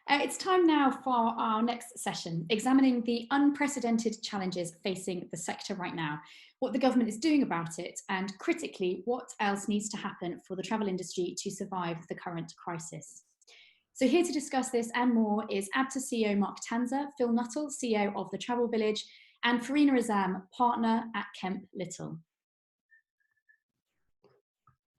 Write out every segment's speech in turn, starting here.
It's time now for our next session, examining the unprecedented challenges facing the sector right now, what the government is doing about it, and critically, what else needs to happen for the travel industry to survive the current crisis. So here to discuss this and more is Abta CEO Mark Tanzer, Phil Nuttall, CEO of The Travel Village, and Farina Azam, partner at Kemp Little.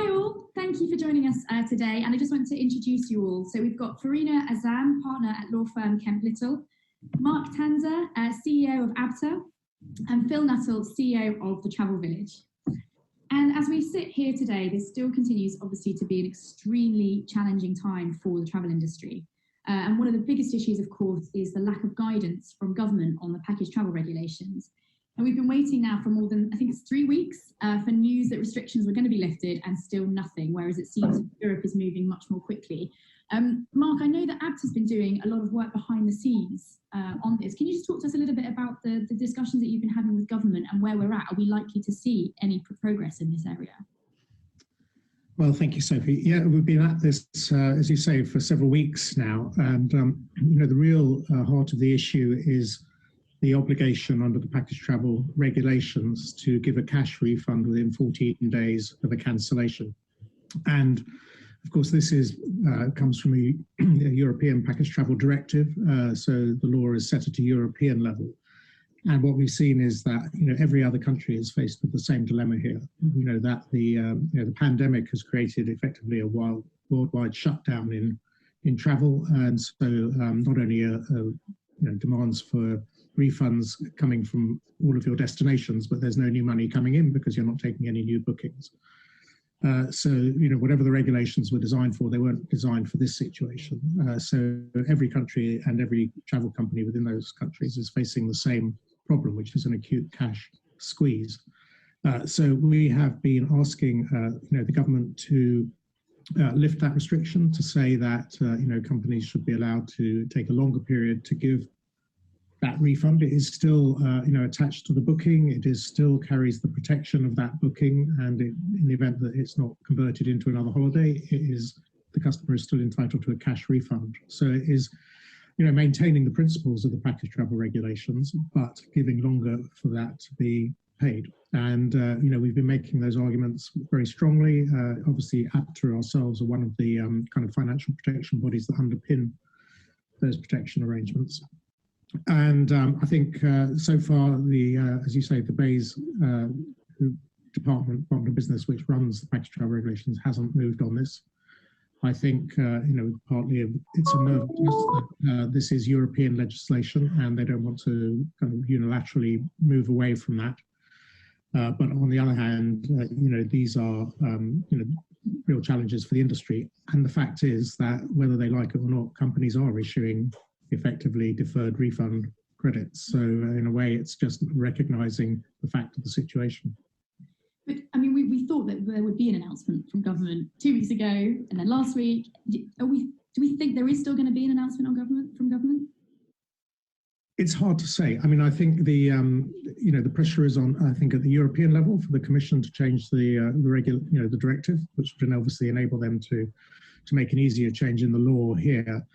Hi all, thank you for joining us today, and I just want to introduce you all. So we've got Farina Azam, partner at law firm Kemp Little, Mark Tanzer, CEO of Abta, and Phil Nuttall, CEO of The Travel Village. And as we sit here today, this still continues obviously to be an extremely challenging time for the travel industry. And one of the biggest issues, of course, is the lack of guidance from government on the package travel regulations. And we've been waiting now for more than, I think it's 3 weeks, for news that restrictions were going to be lifted and still nothing, whereas it seems Europe is moving much more quickly. Mark, I know that Abta's been doing a lot of work behind the scenes on this. Can you just talk to us a little bit about the discussions that you've been having with government and where we're at? Are we likely to see any progress in this area? Well, thank you, Sophie. Yeah, we've been at this, as you say, for several weeks now. And, the real heart of the issue is the obligation under the package travel regulations to give a cash refund within 14 days of a cancellation. And of course, this comes from a European package travel directive. So the law is set at a European level. And what we've seen is that, every other country is faced with the same dilemma here. That the pandemic has created effectively a worldwide shutdown in travel. And so not only demands for refunds coming from all of your destinations, but there's no new money coming in because you're not taking any new bookings. So, whatever the regulations were designed for, they weren't designed for this situation. So every country and every travel company within those countries is facing the same problem, which is an acute cash squeeze. So we have been asking, the government to lift that restriction, to say that, companies should be allowed to take a longer period to give that refund. It is still, attached to the booking. It still carries the protection of that booking, and in the event that it's not converted into another holiday, the customer is still entitled to a cash refund. So it is, maintaining the principles of the package travel regulations, but giving longer for that to be paid. And we've been making those arguments very strongly. Obviously, Abta ourselves are one of the kind of financial protection bodies that underpin those protection arrangements. And I think so far, as you say, the BEIS Department of Business, which runs the package travel regulations, hasn't moved on this. I think, partly it's a nerve test. This is European legislation, and they don't want to kind of unilaterally move away from that. But on the other hand, these are, real challenges for the industry. And the fact is that whether they like it or not, companies are issuing effectively deferred refund credits. So in a way, it's just recognizing the fact of the situation. But I mean, we thought that there would be an announcement from government 2 weeks ago, and then last week. Do we think there is still going to be an announcement from government? It's hard to say. I mean, I think the pressure is on, I think, at the European level for the Commission to change the directive, which would obviously enable them to make an easier change in the law here.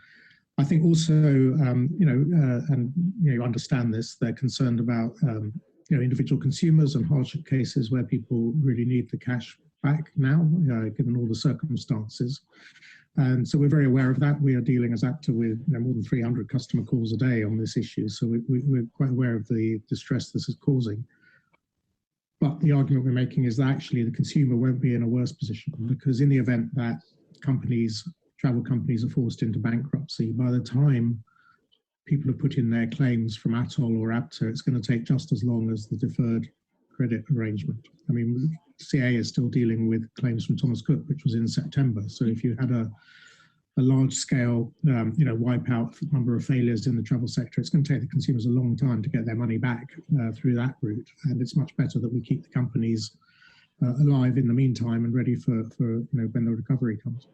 I think also, and you understand this, they're concerned about, individual consumers and hardship cases where people really need the cash back now, given all the circumstances. And so we're very aware of that. We are dealing as Abta with more than 300 customer calls a day on this issue. So we're quite aware of the distress this is causing. But the argument we're making is that actually the consumer won't be in a worse position, because in the event that travel companies are forced into bankruptcy, by the time people have put in their claims from Atoll or Abta, it's going to take just as long as the deferred credit arrangement. I mean, CA is still dealing with claims from Thomas Cook, which was in September. So if you had a large-scale, wipe-out number of failures in the travel sector, it's going to take the consumers a long time to get their money back through that route. And it's much better that we keep the companies alive in the meantime and ready for when the recovery comes.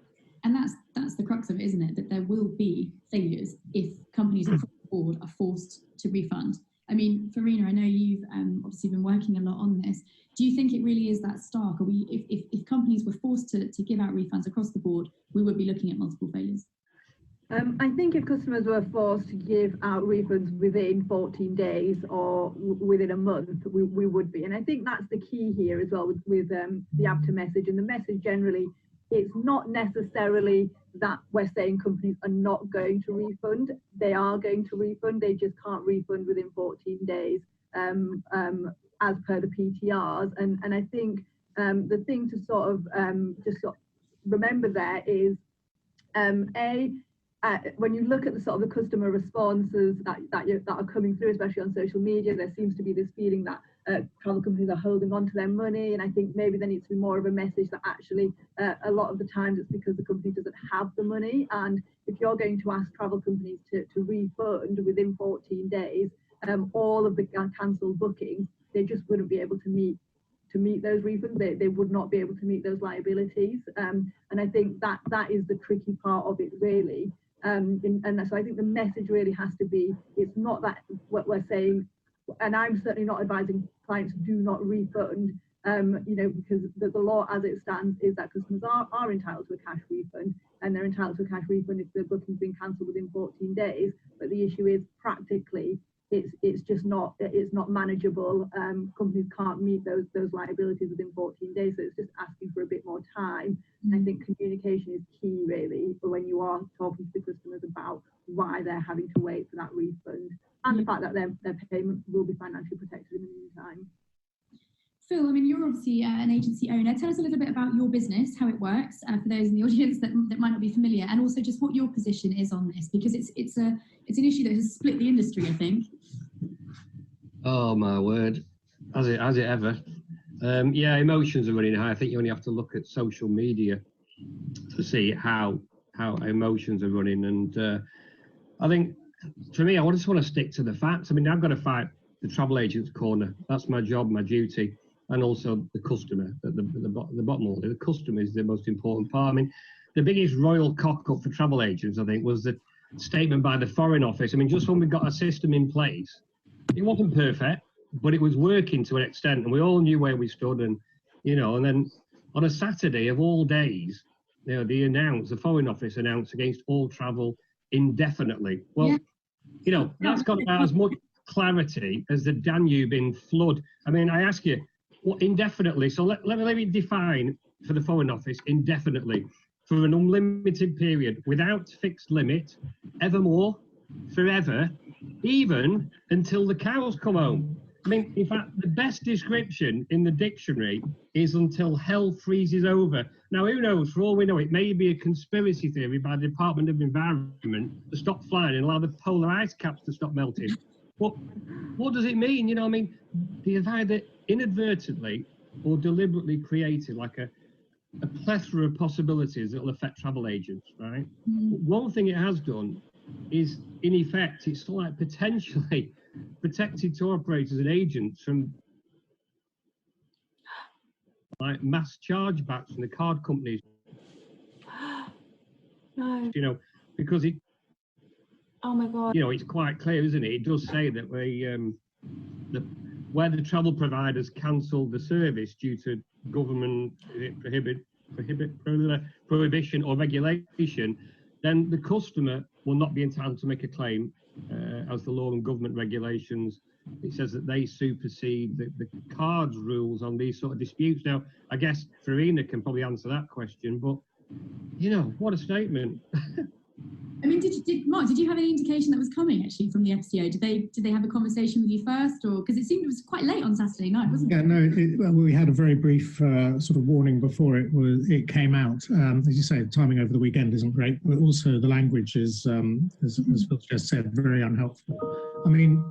And that's the crux of it, isn't it? That there will be failures if companies across the board are forced to refund. I mean, Farina, I know you've obviously been working a lot on this. Do you think it really is that stark? Are we, if companies were forced to give out refunds across the board, we would be looking at multiple failures? I I think if customers were forced to give out refunds within 14 days or within a month, we would be. And I think that's the key here as well with the Abta message. And the message generally, it's not necessarily that we're saying companies are not going to refund. They are going to refund. They just can't refund within 14 days as per the PTRs. And I think the thing to sort of remember there is, when you look at the sort of the customer responses that are coming through, especially on social media, there seems to be this feeling that travel companies are holding on to their money. And I think maybe there needs to be more of a message that actually a lot of the times it's because the company doesn't have the money. And if you're going to ask travel companies to refund within 14 days, all of the cancelled bookings, they just wouldn't be able to meet those refunds. They would not be able to meet those liabilities. And I think that is the tricky part of it, really. And so I think the message really has to be, it's not that what we're saying, and I'm certainly not advising clients do not refund, because the law as it stands is that customers are entitled to a cash refund, and they're entitled to a cash refund if the booking's been cancelled within 14 days. But the issue is practically, it's just not manageable. Companies can't meet those liabilities within 14 days, so it's just asking for a bit more time. And I think communication is key, really, for when you are talking to the customers about why they're having to wait for that refund, and the fact that their payment will be financially protected in the meantime. Phil, I mean, you're obviously an agency owner. Tell us a little bit about your business, how it works, for those in the audience that might not be familiar, and also just what your position is on this, because it's an issue that has split the industry, I think. Oh my word, has it ever? Yeah, emotions are running high. I think you only have to look at social media to see how emotions are running, and I think for me, I just want to stick to the facts. I mean, I've got to fight the travel agent's corner. That's my job, my duty. And also the customer at the bottom order. The customer is the most important part. I mean, the biggest royal cock-up for travel agents, I think, was the statement by the Foreign Office. I mean, just when we got a system in place, it wasn't perfect, but it was working to an extent, and we all knew where we stood. And and then on a Saturday of all days, the Foreign Office announced against all travel indefinitely. Well, that's got about as much clarity as the Danube in flood. I mean, I ask you, what indefinitely? So let me define for the Foreign Office indefinitely, for an unlimited period, without fixed limit, evermore, forever, even until the cows come home. I mean, in fact, the best description in the dictionary is until hell freezes over. Now, who knows? For all we know, it may be a conspiracy theory by the Department of Environment to stop flying and allow the polar ice caps to stop melting. But what does it mean? I mean, they've either inadvertently or deliberately created like a plethora of possibilities that will affect travel agents, right? One thing it has done is, in effect, it's like potentially protected tour operators and agents from like mass chargebacks from the card companies. No. Because it. Oh my God. It's quite clear, isn't it? It does say that where the travel providers cancel the service due to government prohibition or regulation, then the customer will not be entitled to make a claim, as the law and government regulations. It says that they supersede the cards rules on these sort of disputes. Now, I guess Farina can probably answer that question, but what a statement. I mean, Mark, did you have any indication that was coming actually from the FCO? Did they have a conversation with you first, or because it seemed it was quite late on Saturday night, wasn't it? Yeah, no. We had a very brief sort of warning before it came out. As you say, the timing over the weekend isn't great, but also the language is, as Phil just said, very unhelpful. I mean,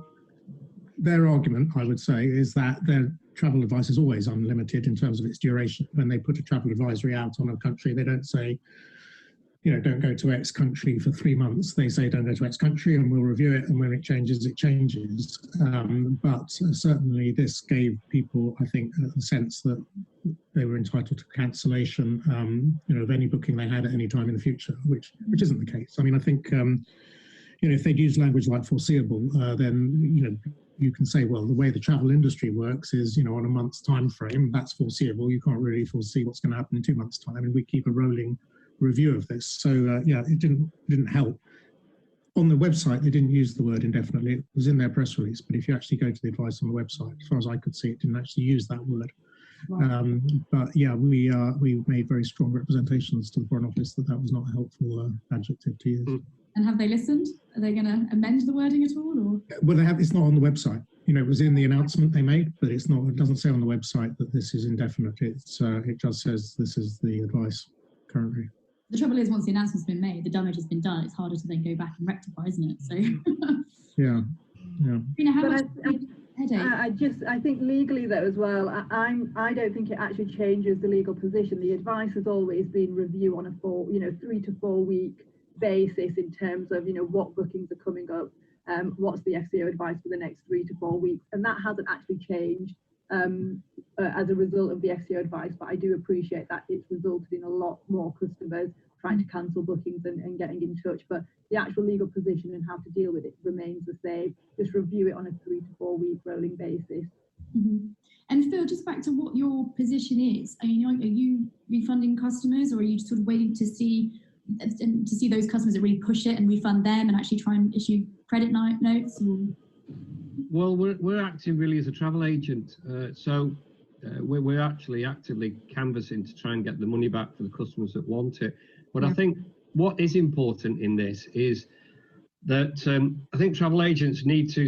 their argument, I would say, is that their travel advice is always unlimited in terms of its duration. When they put a travel advisory out on a country, they don't say, don't go to X country for 3 months. They say, don't go to X country and we'll review it. And when it changes, it changes. But certainly this gave people, I think, a sense that they were entitled to cancellation, of any booking they had at any time in the future, which isn't the case. I mean, I think, if they'd use language like foreseeable, then, you can say, well, the way the travel industry works is, on a month's time frame, that's foreseeable. You can't really foresee what's going to happen in 2 months' time. And we keep a rolling review of this. So yeah, it didn't help. on the website, they didn't use the word indefinitely. It was in their press release, but if you actually go to the advice on the website, as far as I could see, it didn't actually use that word. Right. But yeah, we made very strong representations to the Foreign Office that that was not a helpful adjective to use. And have they listened? Are they going to amend the wording at all? Or? Well, they have. It's not on the website. You know, it was in the announcement they made, but it's not. It doesn't say on the website that this is indefinite. It's it just says this is the advice currently. The trouble is, once the announcement's been made, the damage has been done. It's harder to then go back and rectify, isn't it? So. Yeah. Farina, how much headache? I think legally though as well, I don't think it actually changes the legal position. The advice has always been review on a 3 to 4 week basis in terms of what bookings are coming up, what's the FCO advice for the next 3 to 4 weeks, and that hasn't actually changed as a result of the FCO advice. But I do appreciate that it's resulted in a lot more customers trying to cancel bookings and getting in touch, but the actual legal position and how to deal with it remains the same. Just review it on a 3 to 4 week rolling basis. Mm-hmm. And Phil, just back to what your position is. I mean, are you refunding customers, or are you sort of waiting to see those customers that really push it and refund them and actually try and issue credit notes? Or? Well, we're acting really as a travel agent, so we're actually actively canvassing to try and get the money back for the customers that want it. But I think what is important in this is that I think travel agents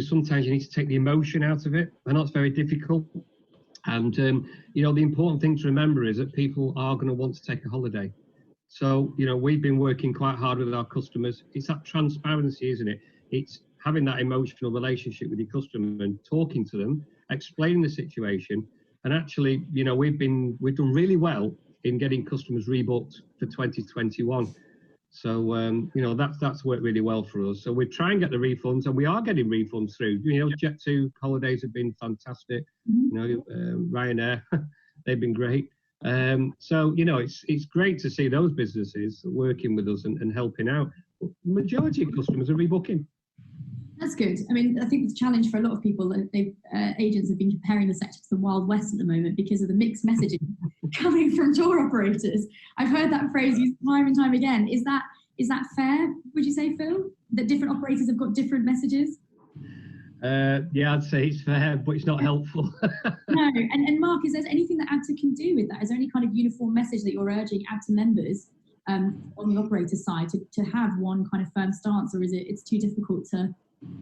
sometimes you need to take the emotion out of it. I know it's very difficult. And, the important thing to remember is that people are going to want to take a holiday. So, we've been working quite hard with our customers. It's that transparency, isn't it? It's having that emotional relationship with your customer and talking to them, explaining the situation. And actually, we've done really well in getting customers rebooked for 2021. So, that's worked really well for us. So we try and get the refunds, and we are getting refunds through. Jet2 holidays have been fantastic. Ryanair, they've been great. So, it's great to see those businesses working with us and helping out. But the majority of customers are rebooking. That's good. I mean, I think the challenge for a lot of people, agents have been comparing the sector to the Wild West at the moment because of the mixed messaging coming from tour operators. I've heard that phrase used time and time again. Is that fair, would you say, Phil, that different operators have got different messages? Yeah, I'd say it's fair, but it's not helpful. No. And Mark, is there anything that Abta can do with that? Is there any kind of uniform message that you're urging Abta members on the operator side to have one kind of firm stance, or is it's too difficult to...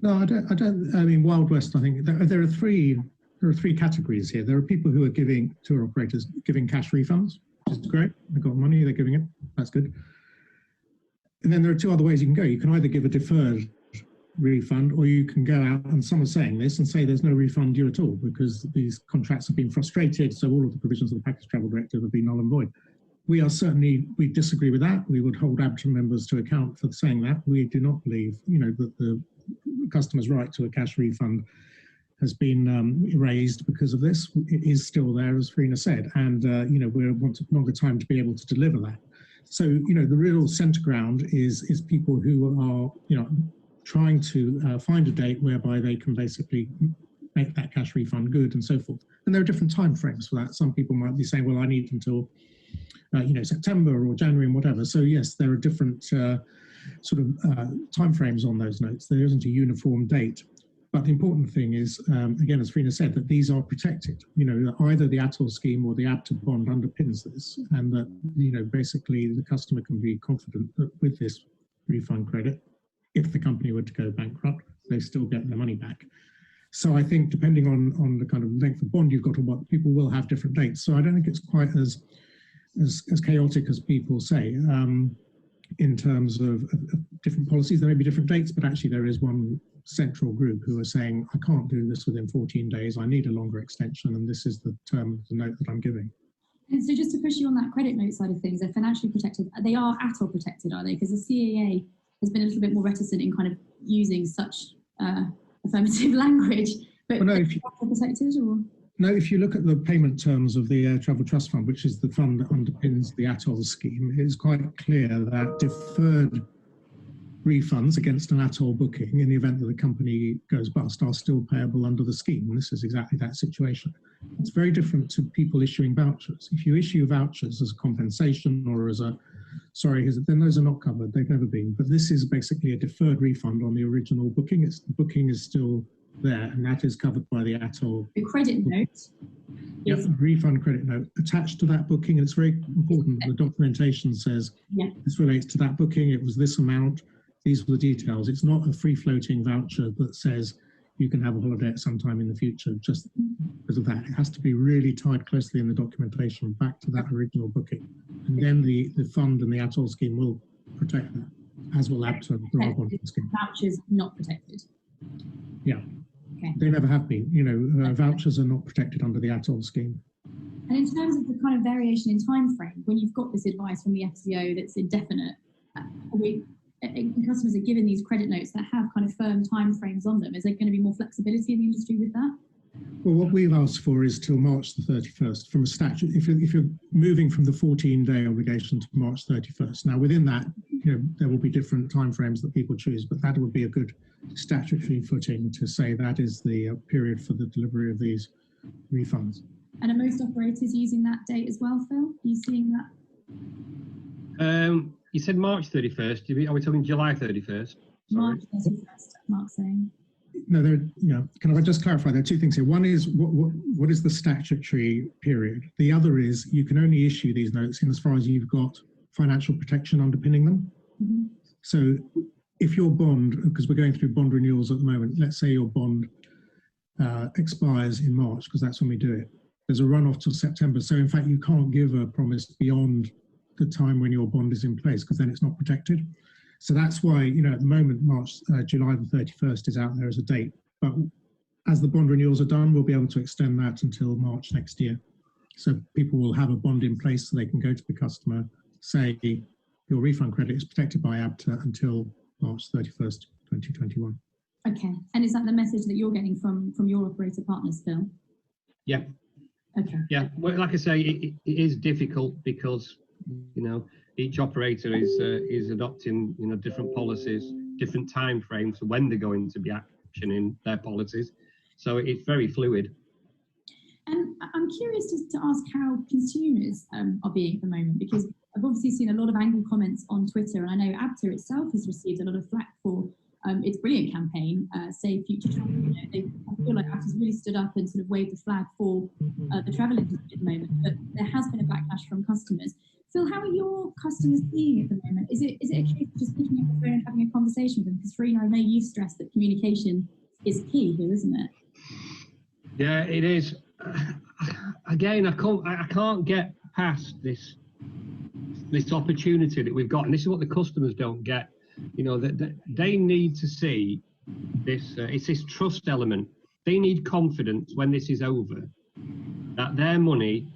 No, I don't. I mean, Wild West. I think there are three categories here. There are people who are giving tour operators cash refunds, which is great. They've got money, they're giving it. That's good. And then there are two other ways you can go. You can either give a deferred refund, or you can go out, and some are saying this, and say there's no refund due at all because these contracts have been frustrated. So all of the provisions of the Package Travel Directive have been null and void. We disagree with that. We would hold Abta members to account for saying that. We do not believe, that the customer's right to a cash refund has been erased because of this. It is still there, as Farina said, and we want a longer time to be able to deliver that. So the real centre ground is people who are trying to find a date whereby they can basically make that cash refund good and so forth. And there are different time frames for that. Some people might be saying, well, I need until September or January and whatever. So yes, there are different time frames on those notes. There isn't a uniform date. But the important thing is, again, as Farina said, that these are protected. Either the Atoll scheme or the Abta bond underpins this, and that, basically the customer can be confident that with this refund credit, if the company were to go bankrupt, they still get their money back. So I think depending on the kind of length of bond you've got or what, people will have different dates. So I don't think it's quite as chaotic as people say. In terms of different policies, there may be different dates, but actually there is one central group who are saying, I can't do this within 14 days, I need a longer extension, and this is the term of the note that I'm giving. And so just to push you on that credit note side of things, they're financially protected. They are Atoll protected, are they? Because the CAA has been a little bit more reticent in kind of using such affirmative language. But no, protected, or? No, if you look at the payment terms of the Air Travel Trust Fund, which is the fund that underpins the Atoll scheme, it is quite clear that deferred refunds against an Atoll booking in the event that the company goes bust are still payable under the scheme. And this is exactly that situation. It's very different to people issuing vouchers. If you issue vouchers as compensation or as a sorry, then those are not covered. They've never been. But this is basically a deferred refund on the original booking. The booking is still there, and that is covered by the ATOL. The credit note. Yep, a refund credit note attached to that booking, and it's very important. The documentation says this relates to that booking. It was this amount. These were the details. It's not a free-floating voucher that says you can have a holiday at some time in the future just because of that. It has to be really tied closely in the documentation back to that original booking. And then the fund and the ATOL scheme will protect that, as will Abta, the bonding scheme. Vouchers not protected. Yeah. Okay. They never have been. Vouchers are not protected under the ATOL scheme. And in terms of the kind of variation in time frame, when you've got this advice from the FCO that's indefinite, and customers are given these credit notes that have kind of firm time frames on them, is there going to be more flexibility in the industry with that? Well, what we've asked for is till March the 31st from a statute. If you're moving from the 14-day obligation to March 31st, now within that, there will be different timeframes that people choose, but that would be a good statutory footing to say that is the period for the delivery of these refunds. And are most operators using that date as well, Phil? Are you seeing that? You said March 31st. Are we talking July 31st? March 31st, Mark's saying. No, can I just clarify? There are two things here. One is what is the statutory period? The other is you can only issue these notes in as far as you've got financial protection underpinning them. Mm-hmm. So if your bond, because we're going through bond renewals at the moment, let's say your bond expires in March, because that's when we do it. There's a runoff till September. So in fact, you can't give a promise beyond the time when your bond is in place, because then it's not protected. So that's why, at the moment, July the 31st is out there as a date. But as the bond renewals are done, we'll be able to extend that until March next year. So people will have a bond in place so they can go to the customer, say, your refund credit is protected by Abta until March 31st, 2021. Okay. And is that the message that you're getting from your operator partners, Phil? Yeah. Okay. Yeah. Well, like I say, it is difficult because, each operator is adopting, different policies, different time frames for when they're going to be actioning their policies. So it's very fluid. And I'm curious just to ask how consumers are being at the moment, because I've obviously seen a lot of angry comments on Twitter, and I know Abta itself has received a lot of flack for its brilliant campaign, Save Future Travel. I feel like Abta's really stood up and sort of waved the flag for the travel industry at the moment, but there has been a backlash from customers. Phil, how are your customers seeing at the moment? Is it a case of just picking up the phone and having a conversation with them? Because Farina, I know you've stressed that communication is key here, isn't it? Yeah, it is. Again, I can't get past this opportunity that we've got, and this is what the customers don't get. That they need to see this. It's this trust element. They need confidence when this is over, that their money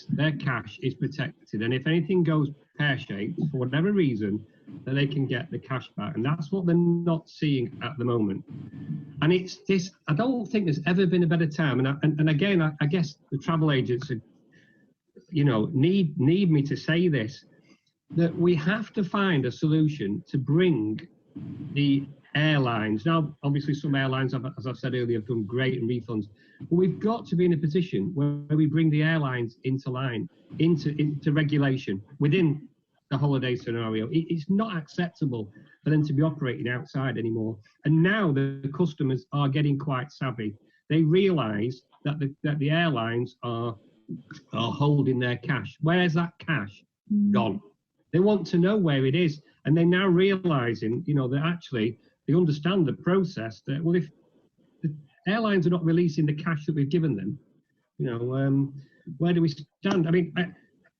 their cash is protected, and if anything goes pear-shaped for whatever reason, that they can get the cash back, and that's what they're not seeing at the moment. And it's this. I don't think there's ever been a better time. And again, I guess the travel agents, need me to say this, that we have to find a solution to bring the airlines. Now, obviously, some airlines, as I've said earlier, have done great in refunds, but we've got to be in a position where we bring the airlines into line, into regulation within the holiday scenario. It's not acceptable for them to be operating outside anymore. And now the customers are getting quite savvy. They realise that the airlines are holding their cash. Where's that cash gone? They want to know where it is, and they're now realising, that actually they understand the process. That if the airlines are not releasing the cash that we've given them, where do we stand? I mean,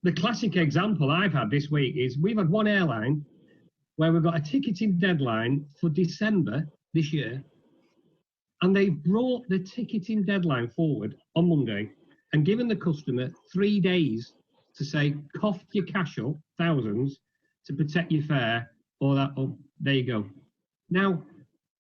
the classic example I've had this week is we've had one airline where we've got a ticketing deadline for December this year, and they brought the ticketing deadline forward on Monday and given the customer 3 days to say, cough your cash up, thousands, to protect your fare, or there you go. Now,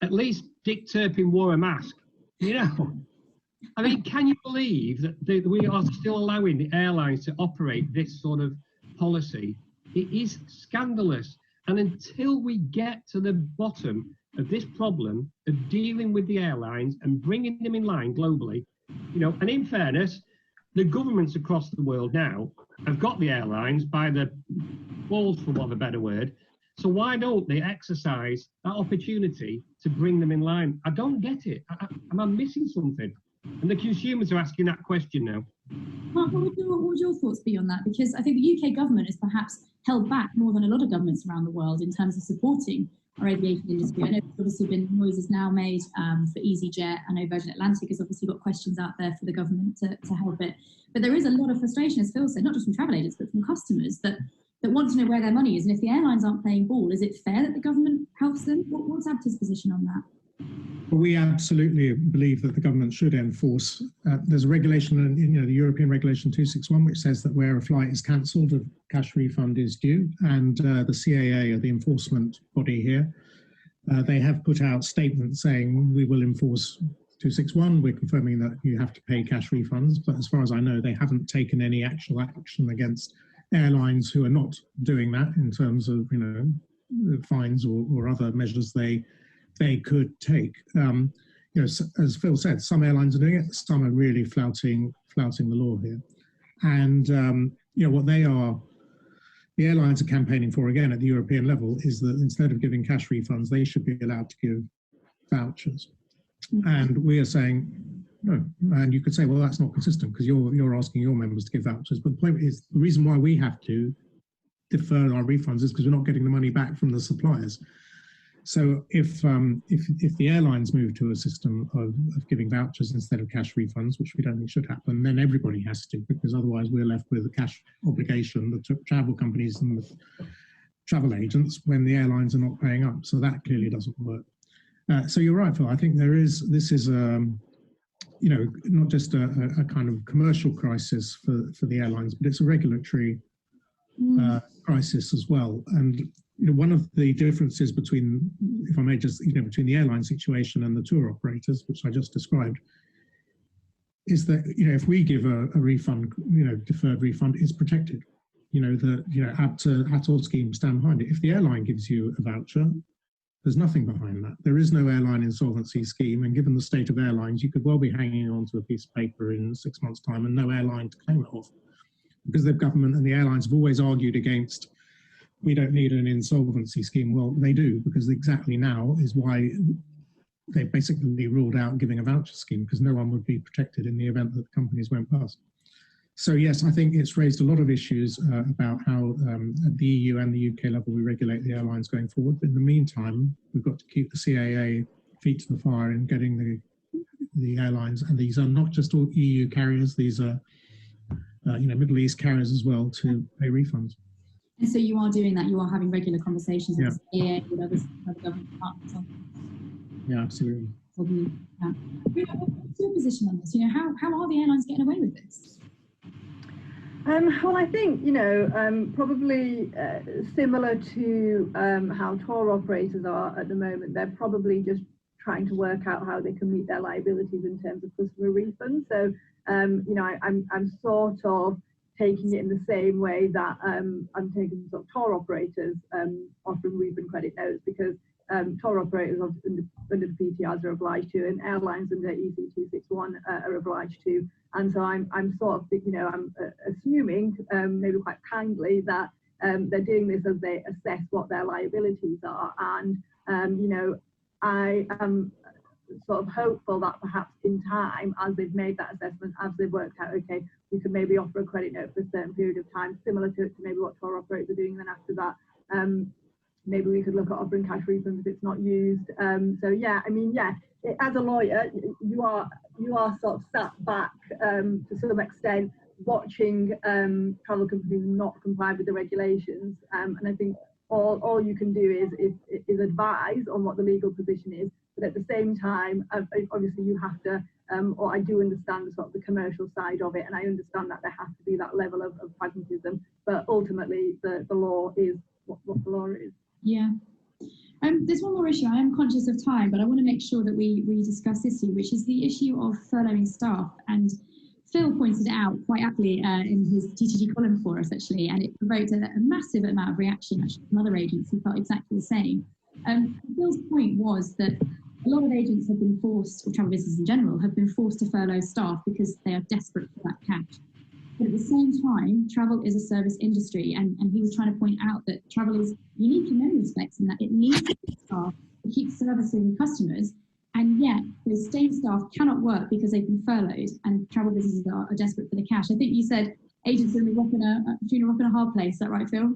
at least Dick Turpin wore a mask, I mean, can you believe that we are still allowing the airlines to operate this sort of policy? It is scandalous. And until we get to the bottom of this problem of dealing with the airlines and bringing them in line globally, and in fairness, the governments across the world now have got the airlines by the balls, for want of a better word. So why don't they exercise that opportunity to bring them in line? I don't get it. Am I missing something? And the consumers are asking that question now. Mark, what would your thoughts be on that? Because I think the UK government has perhaps held back more than a lot of governments around the world in terms of supporting our aviation industry. I know there's obviously been noises now made for EasyJet. I know Virgin Atlantic has obviously got questions out there for the government to help it. But there is a lot of frustration, as Phil said, not just from travel agents, but from customers that want to know where their money is. And if the airlines aren't playing ball, is it fair that the government helps them? What's Abta's position on that? Well, we absolutely believe that the government should enforce. There's a regulation, the European Regulation 261, which says that where a flight is cancelled, a cash refund is due. And the CAA are the enforcement body here. They have put out statements saying we will enforce 261. We're confirming that you have to pay cash refunds. But as far as I know, they haven't taken any actual action against airlines who are not doing that in terms of fines or other measures they could take. As Phil said, some airlines are doing it, some are really flouting the law here. And what the airlines are campaigning for, again, at the European level, is that instead of giving cash refunds, they should be allowed to give vouchers. And we are saying, no. And you could say, well, that's not consistent because you're asking your members to give vouchers. But the point is, the reason why we have to defer our refunds is because we're not getting the money back from the suppliers. So if the airlines move to a system of giving vouchers instead of cash refunds, which we don't think should happen, then everybody has to, because otherwise we're left with a cash obligation, the travel companies and the travel agents, when the airlines are not paying up. So that clearly doesn't work. So you're right, Phil. I think this is not just a kind of commercial crisis for the airlines, but it's a regulatory crisis as well. And one of the differences between, if I may just, between the airline situation and the tour operators, which I just described, is that, if we give a refund, deferred refund, it's protected. Abta scheme stand behind it. If the airline gives you a voucher, there's nothing behind that. There is no airline insolvency scheme, and given the state of airlines, you could well be hanging on to a piece of paper in 6 months' time and no airline to claim it off. Because the government and the airlines have always argued against, we don't need an insolvency scheme. Well, they do, because exactly now is why they basically ruled out giving a voucher scheme, because no one would be protected in the event that companies went bust. So yes, I think it's raised a lot of issues about how at the EU and the UK level we regulate the airlines going forward. But in the meantime, we've got to keep the CAA feet to the fire in getting the airlines, and these are not just all EU carriers, these are Middle East carriers as well, to pay refunds. And so you are doing that, you are having regular conversations with the CAA, with other government partners on this? Yeah, absolutely. What's your position on this? How are the airlines getting away with this? Well, I think, probably similar to how tour operators are at the moment. They're probably just trying to work out how they can meet their liabilities in terms of customer refunds. So, I'm sort of taking it in the same way that I'm taking sort of tour operators offering refund credit notes, because tour operators under the PTRs are obliged to, and airlines under EC 261 are obliged to. And so I'm sort of, I'm assuming, maybe quite kindly, that they're doing this as they assess what their liabilities are. And, I am sort of hopeful that perhaps in time, as they've made that assessment, as they've worked out, okay, we can maybe offer a credit note for a certain period of time, similar to maybe what tour operators are doing. And then after that, maybe we could look at offering cash refunds if it's not used. As a lawyer, you are sort of sat back to some extent, watching travel companies not comply with the regulations. And I think all you can do is advise on what the legal position is. But at the same time, obviously you have to, or I do understand the sort of the commercial side of it, and I understand that there has to be that level of pragmatism. But ultimately, the law is what the law is. Yeah. There's one more issue. I am conscious of time, but I want to make sure that we discuss this issue, which is the issue of furloughing staff. And Phil pointed it out quite aptly in his TTG column for us, actually, and it provoked a massive amount of reaction actually from other agents who felt exactly the same. Phil's point was that a lot of agents have been forced, or travel businesses in general, have been forced to furlough staff because they are desperate for that cash. But at the same time, travel is a service industry, and he was trying to point out that travel is unique in many respects in that it needs staff to keep servicing customers, and yet those same staff cannot work because they've been furloughed, and travel businesses are desperate for the cash. I think you said agents are between a rock and a hard place. Is that right, Phil?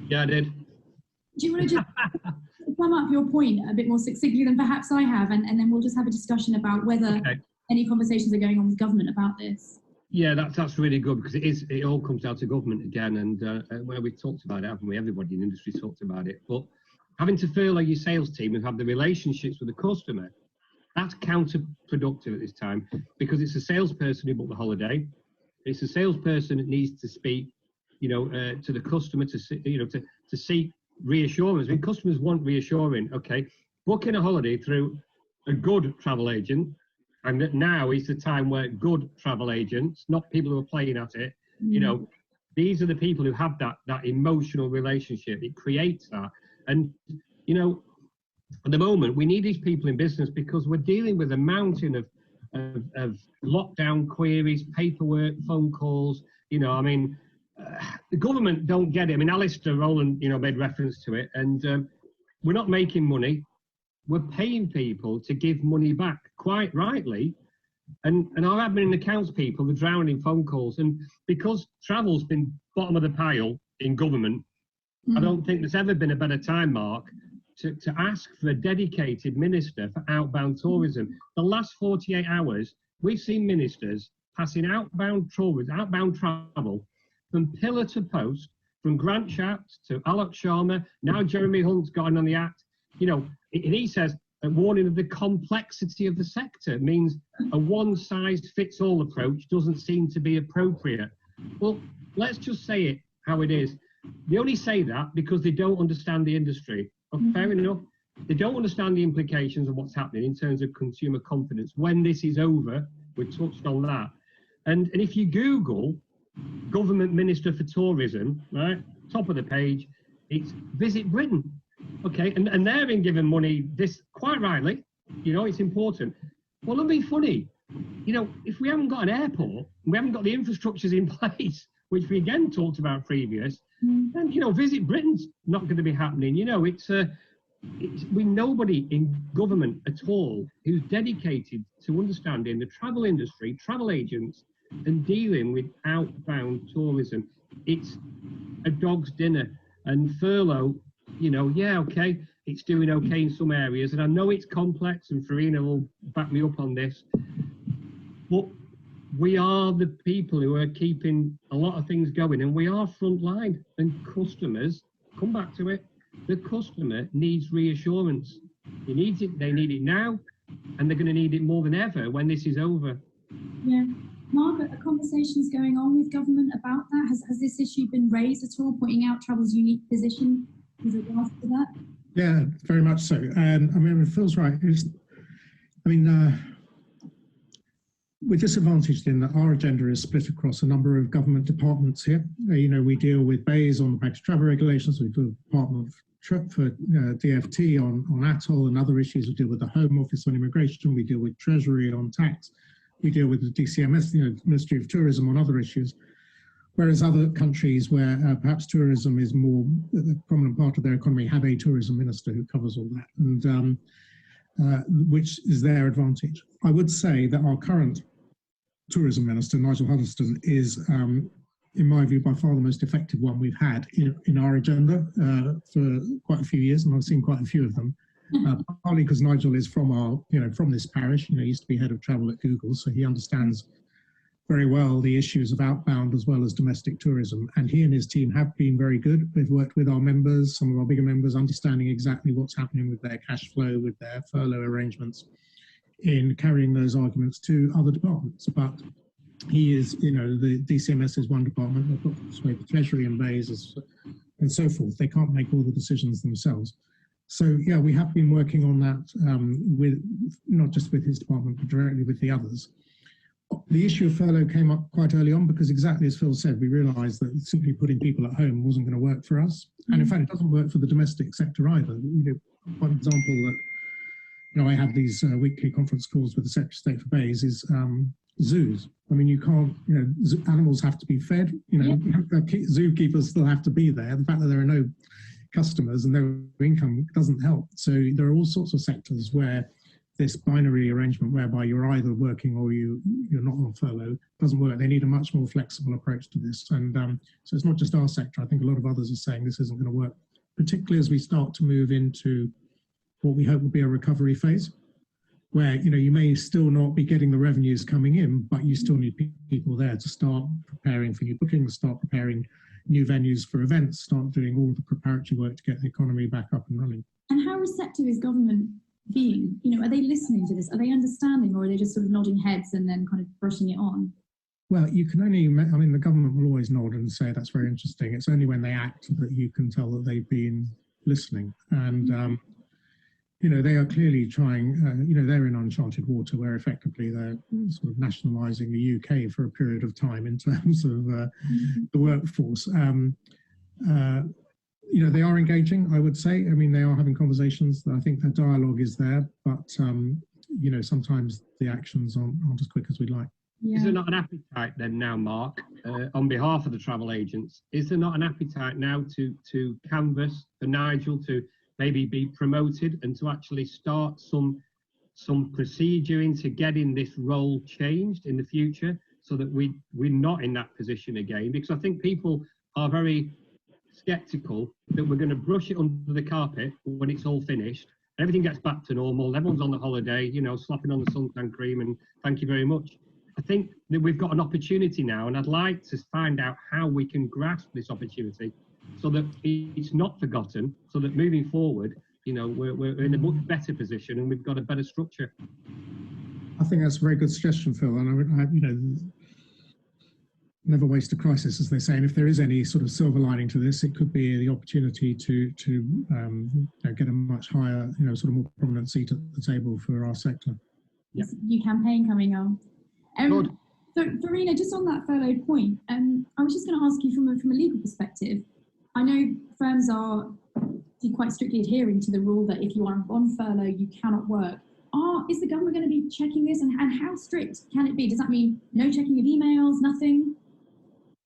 Yeah, I did. Do you want to just sum up your point a bit more succinctly than perhaps I have, and then we'll just have a discussion about whether any conversations are going on with government about this? Yeah, that's really good, because it all comes down to government again, and where we talked about it, haven't we? Everybody in the industry talked about it. But having to furlough your sales team and have the relationships with the customer, that's counterproductive at this time, because it's a salesperson who booked the holiday. It's a salesperson that needs to speak, to the customer to seek reassurance. I mean, customers want reassuring. Okay, booking a holiday through a good travel agent, and that now is the time where good travel agents, not people who are playing at it, these are the people who have that emotional relationship. It creates that. And, at the moment, we need these people in business because we're dealing with a mountain of lockdown queries, paperwork, phone calls. The government don't get it. I mean, Alistair Rowland, made reference to it, and we're not making money. We're paying people to give money back, quite rightly, and our admin and accounts people are drowning in phone calls. And because travel's been bottom of the pile in government, I don't think there's ever been a better time, Mark, to ask for a dedicated minister for outbound tourism. The last 48 hours, we've seen ministers passing outbound travel from pillar to post, from Grant Shapps to Alok Sharma. Now Jeremy Hunt's gotten on the act. And he says a warning of the complexity of the sector means a one-size-fits-all approach doesn't seem to be appropriate. Well, let's just say it how it is. They only say that because they don't understand the industry. Fair enough. They don't understand the implications of what's happening in terms of consumer confidence. When this is over, we touched on that. And if you Google Government Minister for Tourism, right, top of the page, it's Visit Britain. Okay, and they're being given money, this quite rightly, it's important. Well, it'll be funny, if we haven't got an airport, we haven't got the infrastructures in place, which we again talked about previous, then, Visit Britain's not going to be happening. It's nobody in government at all who's dedicated to understanding the travel industry, travel agents, and dealing with outbound tourism. It's a dog's dinner. And furlough, okay, it's doing okay in some areas, and I know it's complex, and Farina will back me up on this, but we are the people who are keeping a lot of things going, and we are frontline. And customers, come back to it, the customer needs reassurance. He needs it, they need it now, and they're going to need it more than ever when this is over. Yeah. Margaret, are conversations going on with government about that? Has this issue been raised at all, pointing out travel's unique position with regards to that? Yeah, very much so. And Phil's right. We're disadvantaged in that our agenda is split across a number of government departments here. We deal with BAYS on the back to travel regulations. We do the Department for DFT on ATOL and other issues. We deal with the Home Office on immigration. We deal with Treasury on tax. We deal with the DCMS, Ministry of Tourism, on other issues. Whereas other countries where perhaps tourism is more a prominent part of their economy have a tourism minister who covers all that, and which is their advantage. I would say that our current tourism minister, Nigel Huddleston, is, in my view, by far the most effective one we've had in our agenda for quite a few years, and I've seen quite a few of them. Partly because Nigel is from from this parish. He used to be head of travel at Google, so he understands very well the issues of outbound as well as domestic tourism. And he and his team have been very good. They've worked with our members, some of our bigger members, understanding exactly what's happening with their cash flow, with their furlough arrangements, in carrying those arguments to other departments. But he is, the DCMS is one department. They've got to persuade the Treasury and BAYS and so forth. They can't make all the decisions themselves. So yeah, we have been working on that with not just with his department, but directly with the others. The issue of furlough came up quite early on because, exactly as Phil said, we realised that simply putting people at home wasn't going to work for us. And in fact, it doesn't work for the domestic sector either. One example that I have these weekly conference calls with the Secretary of State for Bays, is zoos. I mean, you can't, animals have to be fed, zookeepers still have to be there. The fact that there are no customers and no income doesn't help. So there are all sorts of sectors where this binary arrangement whereby you're either working or you're not on furlough doesn't work. They need a much more flexible approach to this. And so it's not just our sector. I think a lot of others are saying this isn't going to work, particularly as we start to move into what we hope will be a recovery phase, where you may still not be getting the revenues coming in, but you still need people there to start preparing for new bookings, start preparing new venues for events, start doing all the preparatory work to get the economy back up and running. And how receptive is government being? Are they listening to this? Are they understanding, or are they just sort of nodding heads and then kind of brushing it on? Well, you can only, the government will always nod and say that's very interesting. It's only when they act that you can tell that they've been listening. And they are clearly trying, they're in uncharted water where effectively they're sort of nationalising the UK for a period of time in terms of the workforce. They are engaging, I would say. I mean, they are having conversations. I think the dialogue is there, but, sometimes the actions aren't as quick as we'd like. Yeah. Is there not an appetite then now, Mark, on behalf of the travel agents, is there not an appetite now to canvass for Nigel to maybe be promoted and to actually start some procedure into getting this role changed in the future so that we're not in that position again? Because I think people are very sceptical that we're going to brush it under the carpet when it's all finished. Everything gets back to normal. Everyone's on the holiday, slapping on the suntan cream and thank you very much. I think that we've got an opportunity now, and I'd like to find out how we can grasp this opportunity so that it's not forgotten, so that moving forward, we're in a much better position and we've got a better structure. I think that's a very good suggestion, Phil. And I never waste a crisis, as they say. And if there is any sort of silver lining to this, it could be the opportunity to get a much higher, sort of more prominent seat at the table for our sector. Yeah. New campaign coming on. So, Farina, just on that furlough point, I was just going to ask you from a legal perspective. I know firms are quite strictly adhering to the rule that if you are on furlough, you cannot work. Is the government going to be checking this, and how strict can it be? Does that mean no checking of emails, nothing?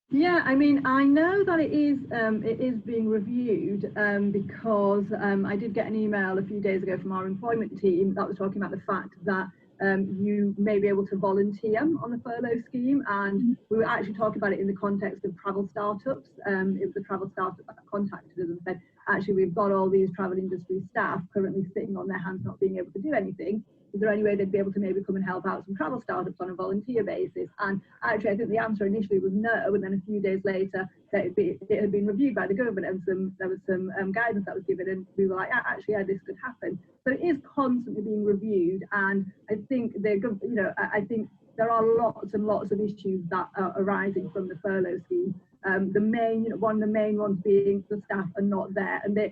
Yeah, I mean, I know that it is being reviewed because I did get an email a few days ago from our employment team that was talking about the fact that you may be able to volunteer on the furlough scheme, and we were actually talking about it in the context of travel startups. It was a travel startup that contacted us and said, actually, we've got all these travel industry staff currently sitting on their hands not being able to do anything. Is there any way they'd be able to maybe come and help out some travel startups on a volunteer basis? And actually, I think the answer initially was no, and then a few days later, that it had been reviewed by the government, and there was some guidance that was given, and we were like, actually, yeah, this could happen. So it is constantly being reviewed, and I think I think there are lots and lots of issues that are arising from the furlough scheme. One of the main ones being the staff are not there, and they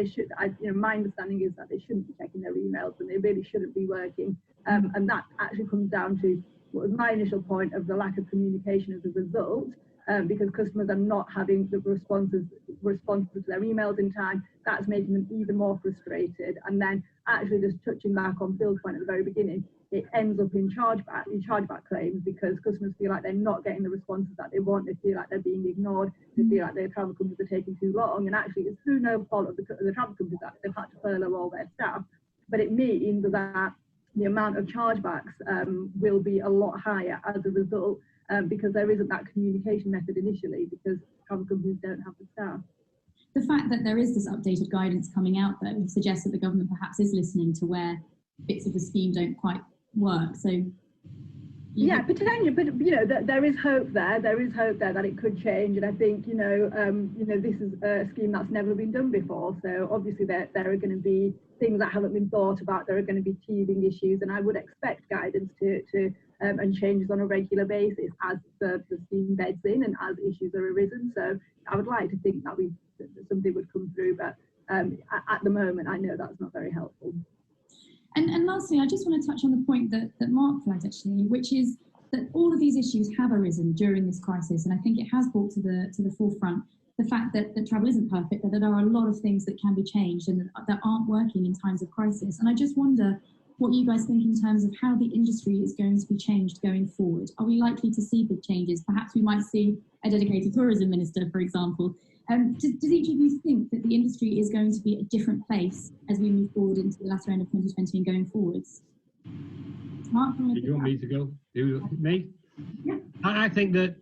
should. My understanding is that they shouldn't be checking their emails, and they really shouldn't be working. And that actually comes down to what was my initial point of the lack of communication as a result, because customers are not having the responses to their emails in time. That's making them even more frustrated. And then actually just touching back on Phil's point at the very beginning, it ends up in chargeback claims because customers feel like they're not getting the responses that they want. They feel like they're being ignored. They feel like their travel companies are taking too long. And actually, it's through no fault of the travel companies that they've had to furlough all their staff. But it means that the amount of chargebacks will be a lot higher as a result because there isn't that communication method initially because travel companies don't have the staff. The fact that there is this updated guidance coming out, though, suggests that the government perhaps is listening to where bits of the scheme don't quite work. So yeah, potentially, but there is hope there. There is hope there that it could change, and I think this is a scheme that's never been done before. So obviously there are going to be things that haven't been thought about. There are going to be teething issues, and I would expect guidance to and changes on a regular basis as the scheme beds in and as issues are arisen. So I would like to think that something would come through, but at the moment I know that's not very helpful. And lastly, I just want to touch on the point that Mark flagged actually, which is that all of these issues have arisen during this crisis, and I think it has brought to the forefront the fact that travel isn't perfect, that there are a lot of things that can be changed and that aren't working in times of crisis. And I just wonder what you guys think in terms of how the industry is going to be changed going forward. Are we likely to see big changes? Perhaps we might see a dedicated tourism minister, for example. Does each of you think that the industry is going to be a different place as we move forward into the latter end of 2020 and going forwards? Mark, do you want me to go? Me? Yeah. I think that,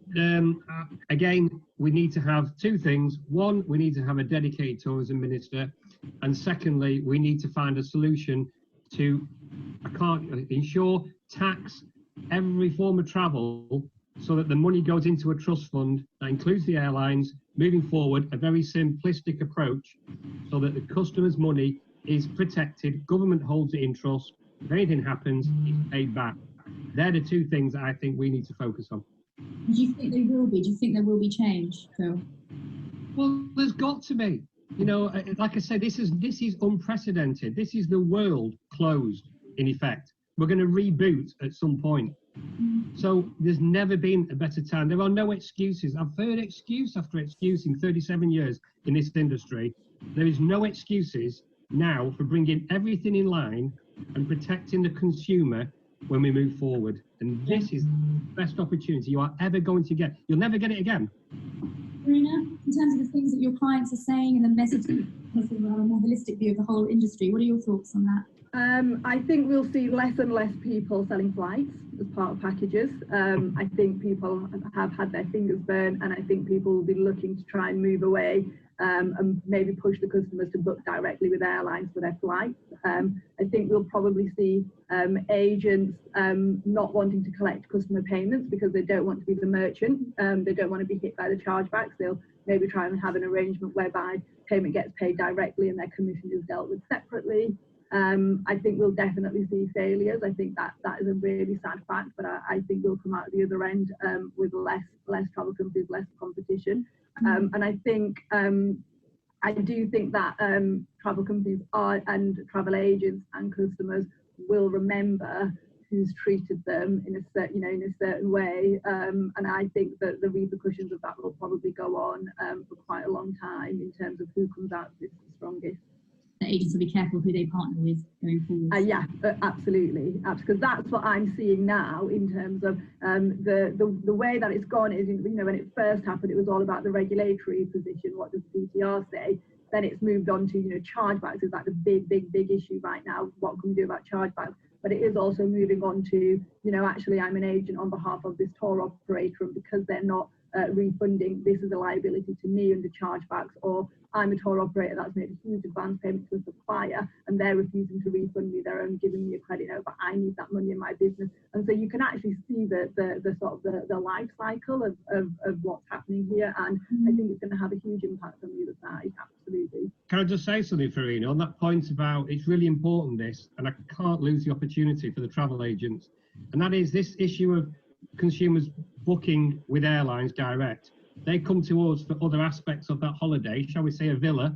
again, we need to have two things. One, we need to have a dedicated tourism minister. And secondly, we need to find a solution to ensure tax every form of travel so that the money goes into a trust fund that includes the airlines. Moving forward, a very simplistic approach so that the customer's money is protected, government holds it in trust. If anything happens, it's paid back. They're the two things I think we need to focus on. Do you think they will be? Do you think there will be change, Phil? Well, there's got to be. You know, like I said, this is unprecedented. This is the world closed, in effect. We're going to reboot at some point. So there's never been a better time. There are no excuses. I've heard excuse after excuse in 37 years in this industry. There is no excuses now for bringing everything in line and protecting the consumer when we move forward. And this is the best opportunity you are ever going to get. You'll never get it again. Farina, in terms of the things that your clients are saying and the message, have a more holistic view of the whole industry, what are your thoughts on that? I think we'll see less and less people selling flights as part of packages. I think people have had their fingers burnt, and I think people will be looking to try and move away and maybe push the customers to book directly with airlines for their flights. I think we'll probably see agents not wanting to collect customer payments because they don't want to be the merchant. They don't want to be hit by the chargebacks. They'll maybe try and have an arrangement whereby payment gets paid directly and their commission is dealt with separately. I think we'll definitely see failures. I think that is a really sad fact, but I think we'll come out the other end with less travel companies, less competition. And I think I do think that travel companies and travel agents and customers will remember who's treated them in a certain way, and I think that the repercussions of that will probably go on for quite a long time in terms of who comes out this the strongest. The agents will be careful who they partner with going forward. Yeah, absolutely, because that's what I'm seeing now in terms of the way that it's gone is, when it first happened, it was all about the regulatory position. What does the DTR say? Then it's moved on to chargebacks is like the big issue right now. What can we do about chargebacks? But it is also moving on to actually I'm an agent on behalf of this tour operator, and because they're not refunding, this is a liability to me under chargebacks. Or I'm a tour operator that's made a huge advance payment to a supplier and they're refusing to refund me. They're only giving me a credit note, but I need that money in my business. And so you can actually see the sort of the life cycle of what's happening here. And I think it's going to have a huge impact on the other side. Absolutely. Can I just say something, Farina, on that point about it's really important this, and I can't lose the opportunity for the travel agents, and that is this issue of consumers booking with airlines direct. They come to us for other aspects of that holiday, shall we say a villa,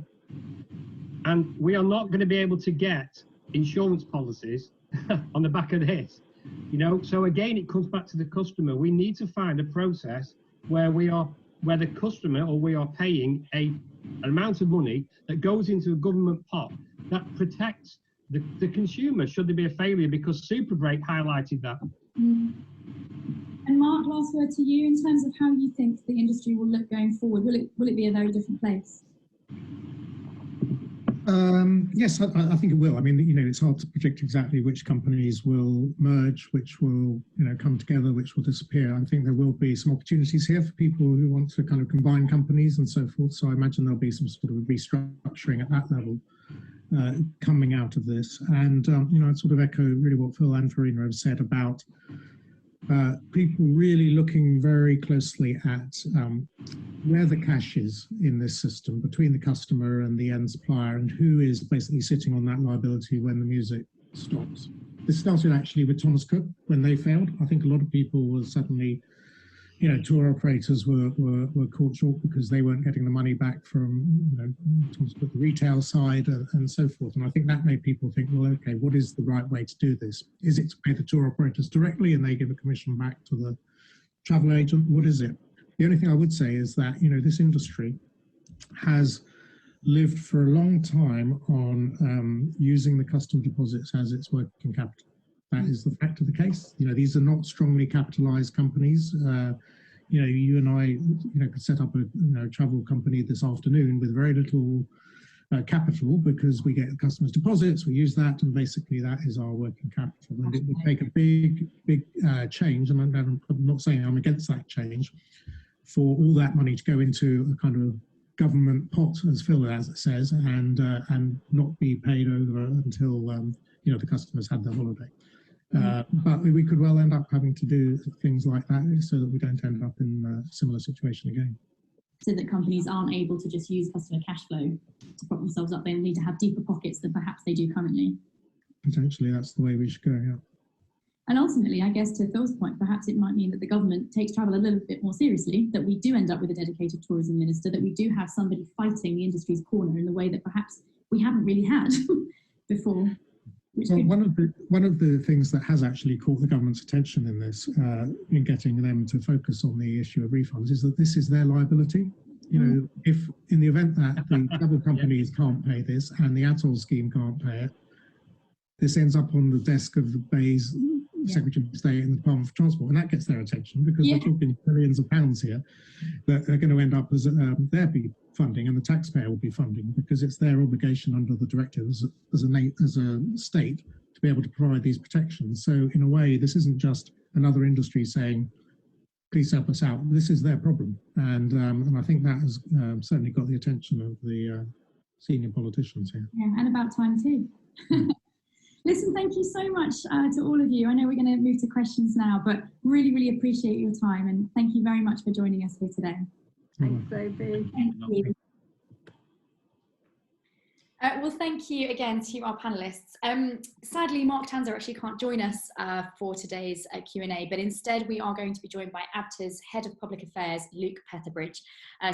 and we are not going to be able to get insurance policies on the back of this. So again, it comes back to the customer. We need to find a process where the customer or we are paying an amount of money that goes into a government pot that protects the consumer should there be a failure, because Superbreak highlighted that. And Mark, last word to you in terms of how you think the industry will look going forward. Will it be a very different place? Yes, I think it will. I mean, it's hard to predict exactly which companies will merge, which will, come together, which will disappear. I think there will be some opportunities here for people who want to kind of combine companies and so forth. So I imagine there'll be some sort of restructuring at that level coming out of this. And, I'd sort of echo really what Phil and Farina have said about people really looking very closely at where the cash is in this system between the customer and the end supplier, and who is basically sitting on that liability when the music stops. This started actually with Thomas Cook when they failed. I think a lot of people were suddenly, tour operators were caught short because they weren't getting the money back from Thomas Cook, the retail side and so forth. And I think that made people think, well, okay, what is the right way to do this? Is it to pay the tour operators directly and they give a commission back to the travel agent? What is it? The only thing I would say is that, this industry has lived for a long time on using the custom deposits as its working capital. That is the fact of the case. These are not strongly capitalized companies. You and I, could set up a travel company this afternoon with very little capital, because we get customers' deposits, we use that, and basically that is our working capital. And it would take a big change, and I'm not saying I'm against that change, for all that money to go into a kind of government pot, as Phil says, and not be paid over until the customers had their holiday. But we could well end up having to do things like that so that we don't end up in a similar situation again. So that companies aren't able to just use customer cash flow to prop themselves up. They need to have deeper pockets than perhaps they do currently. Potentially, that's the way we should go, yeah. And ultimately, I guess to Phil's point, perhaps it might mean that the government takes travel a little bit more seriously, that we do end up with a dedicated tourism minister, that we do have somebody fighting the industry's corner in the way that perhaps we haven't really had before. Well, one of the things that has actually caught the government's attention in this, in getting them to focus on the issue of refunds, is that this is their liability. If in the event that the travel companies can't pay this and the atoll scheme can't pay it, this ends up on the desk of the BEI's Secretary of State in the Department for Transport, and that gets their attention, because we're talking billions of pounds here that are going to end up as their funding, and the taxpayer will be funding, because it's their obligation under the directives as a state to be able to provide these protections. So in a way, this isn't just another industry saying, please help us out. This is their problem, and I think that has certainly got the attention of the senior politicians here. Yeah, and about time too. Listen, thank you so much to all of you. I know we're going to move to questions now, but really, really appreciate your time, and thank you very much for joining us here today. Thanks, Sophie. Thank you. Well, thank you again to our panellists. Sadly, Mark Tanzer actually can't join us for today's Q&A, but instead we are going to be joined by Abta's Head of Public Affairs, Luke Petherbridge.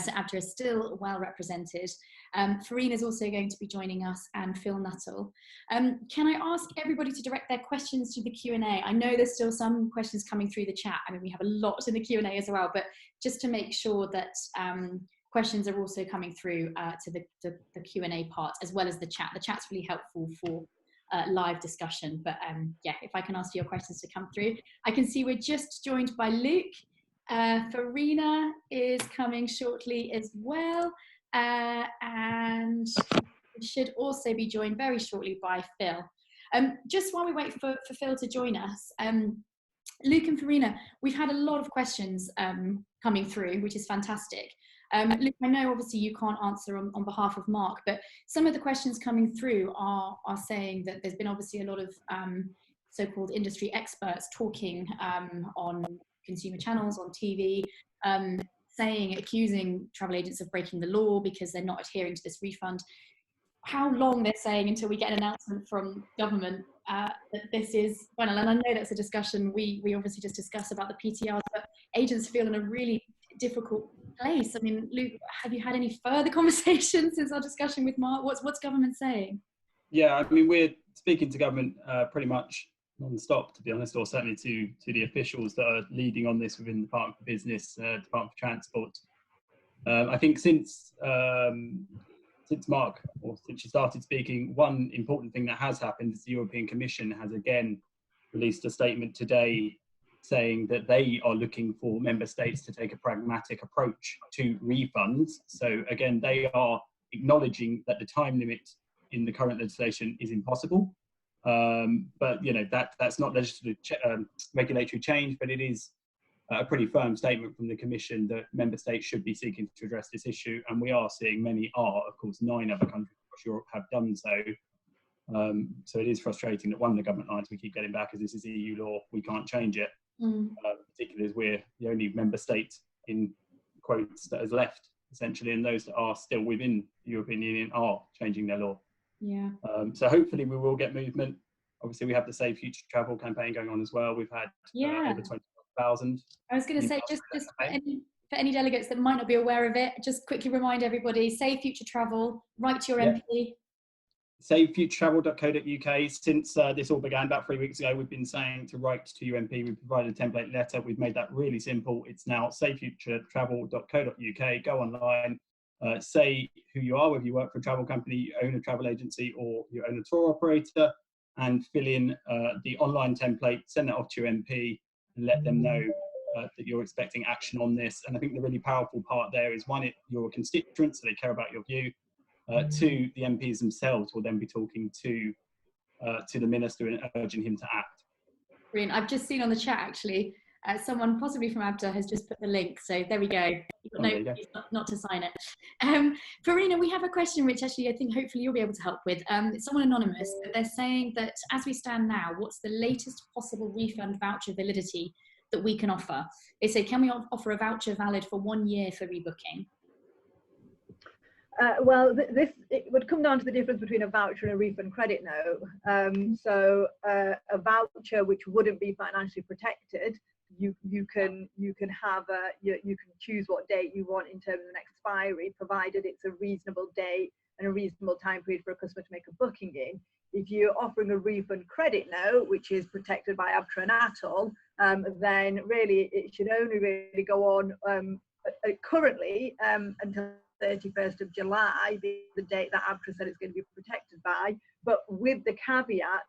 So Abta is still well represented. Farina is also going to be joining us, and Phil Nuttall. Can I ask everybody to direct their questions to the Q&A? I know there's still some questions coming through the chat. I mean, we have a lot in the Q&A as well, but just to make sure that questions are also coming through to the Q&A part, as well as the chat. The chat's really helpful for live discussion, but yeah, if I can ask for your questions to come through. I can see we're just joined by Luke. Farina is coming shortly as well, and we should also be joined very shortly by Phil. Just while we wait for Phil to join us, Luke and Farina, we've had a lot of questions coming through, which is fantastic. Luke, I know obviously you can't answer on behalf of Mark, but some of the questions coming through are saying that there's been obviously a lot of so-called industry experts talking on consumer channels, on TV, accusing travel agents of breaking the law because they're not adhering to this refund. How long they're saying until we get an announcement from government that this is final? And I know that's a discussion we obviously just discussed about the PTRs, but agents feel in a really difficult place. I mean, Luke, have you had any further conversations since our discussion with Mark? What's government saying? Yeah, I mean, we're speaking to government pretty much non-stop, to be honest, or certainly to the officials that are leading on this within the Department for Business, Department for Transport. I think since Mark, or since she started speaking, one important thing that has happened is the European Commission has again released a statement today saying that they are looking for member states to take a pragmatic approach to refunds. So again, they are acknowledging that the time limit in the current legislation is impossible. But you know, that's not legislative regulatory change, but it is a pretty firm statement from the Commission that member states should be seeking to address this issue, and we are seeing many are. Of course, 9 other countries across Europe have done so. So it is frustrating that one of the government lines we keep getting back is this is EU law, we can't change it, particularly as we're the only member state in quotes that has left, essentially, and those that are still within the European Union are changing their law. Yeah. So hopefully we will get movement. Obviously, we have the Safe Future Travel campaign going on as well. We've had over 20,000. I was going to say, just for any delegates that might not be aware of it, just quickly remind everybody, Safe Future Travel, write to your MP. SaveFutureTravel.co.uk. Since this all began about 3 weeks ago, we've been saying to write to your MP. We've provided a template letter. We've made that really simple. It's now SaveFutureTravel.co.uk. Go online, say who you are, whether you work for a travel company, you own a travel agency, or you own a tour operator, and fill in the online template, send that off to your MP, and let them know that you're expecting action on this. And I think the really powerful part there is, one, you're a constituent, so they care about your view. Two, the MPs themselves will then be talking to the minister and urging him to act. Brilliant. I've just seen on the chat, actually, someone possibly from Abta has just put the link. So there we go. You've got no excuse not to sign it. Farina, we have a question which actually I think hopefully you'll be able to help with. It's someone anonymous, but they're saying that as we stand now, what's the latest possible refund voucher validity that we can offer? They say, can we offer a voucher valid for 1 year for rebooking? Well, it would come down to the difference between a voucher and a refund credit note. So a voucher which wouldn't be financially protected, you can choose what date you want in terms of an expiry, provided it's a reasonable date and a reasonable time period for a customer to make a booking in. If you're offering a refund credit note, which is protected by Abta and Nuttall, then really it should only really go on currently until 31st of July, the date that Abta said it's going to be protected by, but with the caveat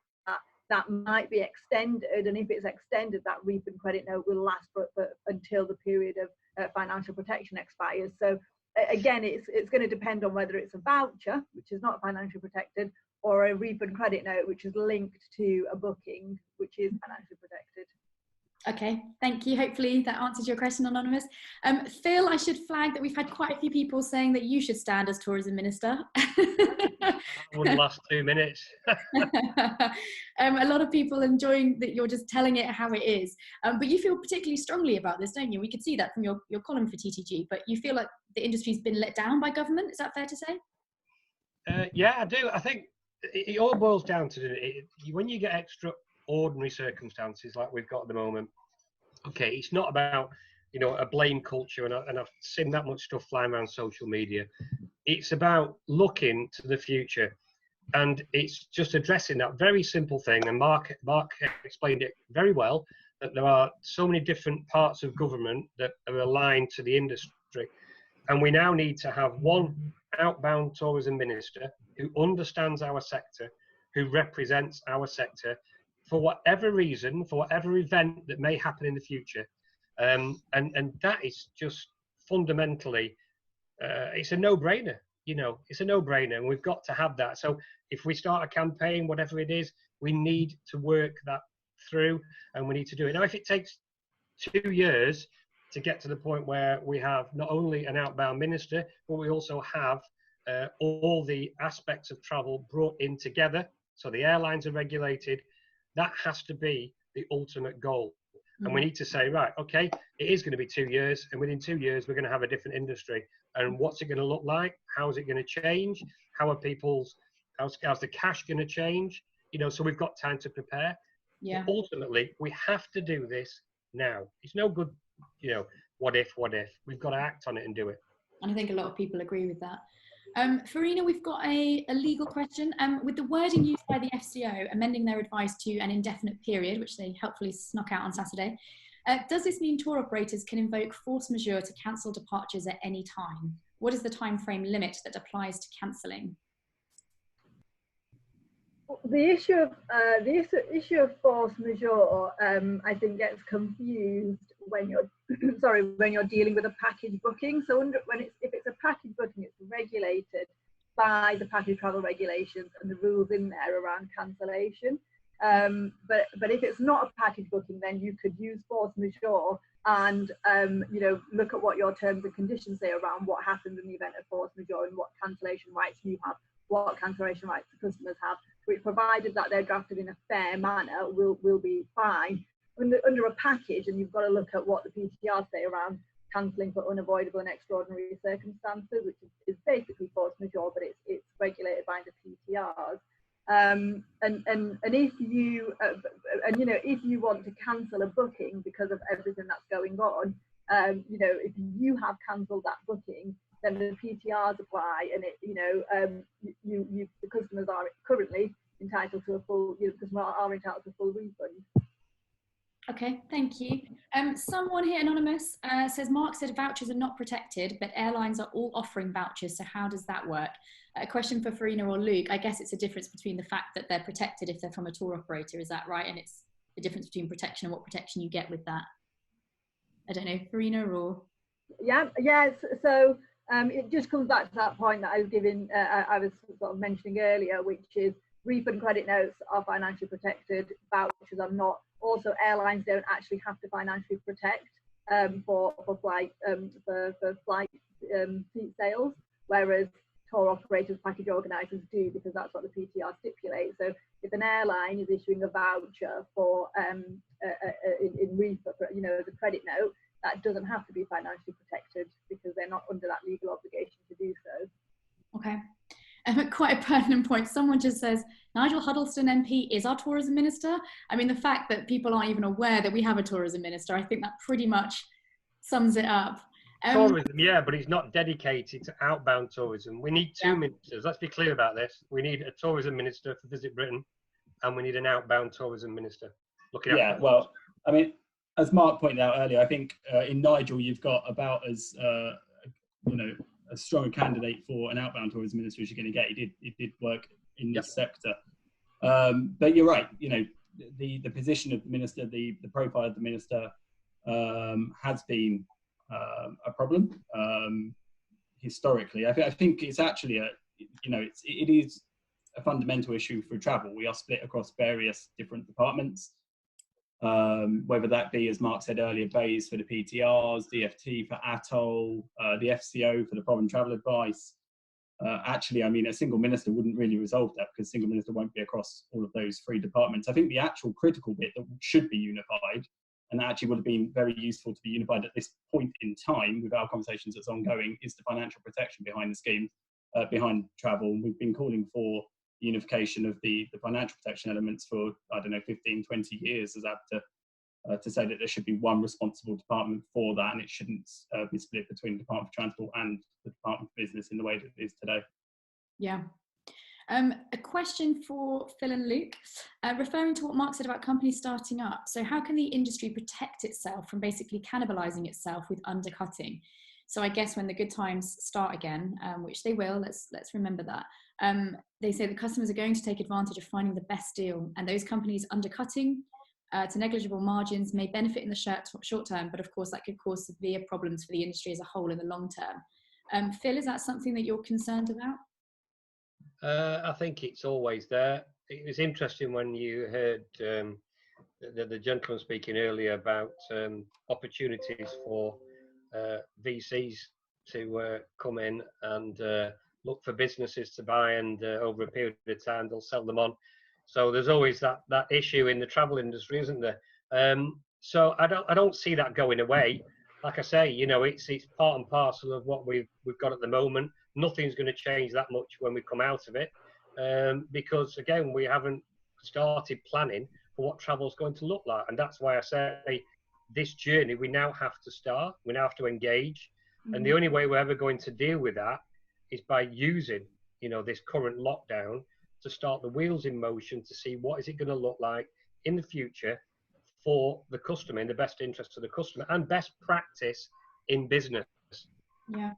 that might be extended, and if it's extended, that refund credit note will last until the period of financial protection expires. So again, it's going to depend on whether it's a voucher, which is not financially protected, or a refund credit note, which is linked to a booking, which is financially protected. Okay, thank you. Hopefully that answers your question, Anonymous. Phil, I should flag that we've had quite a few people saying that you should stand as Tourism Minister. That wouldn't last 2 minutes. A lot of people enjoying that you're just telling it how it is. But you feel particularly strongly about this, don't you? We could see that from your column for TTG, but you feel like the industry's been let down by government. Is that fair to say? Yeah, I do. I think it all boils down to when you get extraordinary circumstances like we've got at the moment. Okay, it's not about a blame culture, and I've seen that much stuff flying around social media. It's about looking to the future, and it's just addressing that very simple thing. And Mark explained it very well, that there are so many different parts of government that are aligned to the industry, and we now need to have one outbound tourism minister who understands our sector, who represents our sector for whatever reason, for whatever event that may happen in the future. And that is just fundamentally, it's a no-brainer, it's a no-brainer, and we've got to have that. So if we start a campaign, whatever it is, we need to work that through, and we need to do it. Now, if it takes 2 years to get to the point where we have not only an outbound minister, but we also have all the aspects of travel brought in together, so the airlines are regulated, that has to be the ultimate goal. And we need to say, right, okay, it is going to be 2 years, and within 2 years, we're going to have a different industry. And what's it going to look like? How is it going to change? How are how's the cash going to change? So we've got time to prepare. Yeah. But ultimately, we have to do this now. It's no good, what if? We've got to act on it and do it. And I think a lot of people agree with that. Farina, we've got a legal question. With the wording used by the FCO amending their advice to an indefinite period, which they helpfully snuck out on Saturday, does this mean tour operators can invoke force majeure to cancel departures at any time? What is the time frame limit that applies to cancelling? The issue of force majeure, I think, gets confused when you're when you're dealing with a package booking. So if it's a package booking, it's regulated by the package travel regulations and the rules in there around cancellation. But if it's not a package booking, then you could use force majeure and look at what your terms and conditions say around what happens in the event of force majeure and what cancellation rights you have, what cancellation rights the customers have, which, provided that they're drafted in a fair manner, will be fine. Under a package, and you've got to look at what the PTRs say around cancelling for unavoidable and extraordinary circumstances, which is basically force majeure, but it's regulated by the PTRs. And if you if you want to cancel a booking because of everything that's going on, if you have cancelled that booking, then the PTRs apply, and the customers are currently entitled to a full, customers are entitled to full refund. Okay, thank you. Someone here, anonymous, says Mark said vouchers are not protected, but airlines are all offering vouchers. So how does that work? A question for Farina or Luke. I guess it's a difference between the fact that they're protected if they're from a tour operator. Is that right? And it's the difference between protection and what protection you get with that. I don't know, Farina or? Yes. So it just comes back to that point that I was giving, I was sort of mentioning earlier, which is refund credit notes are financially protected, vouchers are not. Also, airlines don't actually have to financially protect for flight seat sales, whereas tour operators, package organisers do, because that's what the PTR stipulates. So if an airline is issuing a voucher for in refund, as a credit note, that doesn't have to be financially protected because they're not under that legal obligation to do so. Okay. Quite a pertinent point. Someone just says, Nigel Huddleston MP is our tourism minister. I mean, the fact that people aren't even aware that we have a tourism minister, I think that pretty much sums it up. Tourism, yeah, but he's not dedicated to outbound tourism. We need two ministers. Let's be clear about this. We need a tourism minister for Visit Britain, and we need an outbound tourism minister. Well, I mean, as Mark pointed out earlier, I think in Nigel you've got about as a strong a candidate for an outbound tourism minister as you're going to get. He did work in this sector, but you're right. The position of the minister, the profile of the minister has been a problem historically. I think it's actually it is a fundamental issue for travel. We are split across various different departments, whether that be, as Mark said earlier, BAYS for the PTRs, DFT for ATOL, the FCO for the foreign travel advice. Actually, I mean, a single minister wouldn't really resolve that, because a single minister won't be across all of those three departments. I think the actual critical bit that should be unified, and that actually would have been very useful to be unified at this point in time with our conversations that's ongoing, is the financial protection behind the scheme, behind travel. We've been calling for unification of the financial protection elements for, 15, 20 years as Abta, to say that there should be one responsible department for that, and it shouldn't be split between the Department for Transport and the Department for Business in the way that it is today. Yeah. A question for Phil and Luke, referring to what Mark said about companies starting up. So how can the industry protect itself from basically cannibalizing itself with undercutting? So I guess when the good times start again, which they will, let's remember that, they say that customers are going to take advantage of finding the best deal, and those companies undercutting to negligible margins may benefit in the short term, but of course that could cause severe problems for the industry as a whole in the long term. Phil, is that something that you're concerned about? I think it's always there. It was interesting when you heard the gentleman speaking earlier about opportunities for VCs to come in and look for businesses to buy, and over a period of time they'll sell them on. So there's always that issue in the travel industry, isn't there? So I don't see that going away. Like I say, it's part and parcel of what we've got at the moment. Nothing's going to change that much when we come out of it, because again, we haven't started planning for what travel's going to look like. And that's why I say this journey we now have to start. We now have to engage, and the only way we're ever going to deal with that is by using this current lockdown to start the wheels in motion to see what is it going to look like in the future for the customer, in the best interest of the customer, and best practice in business. Yeah.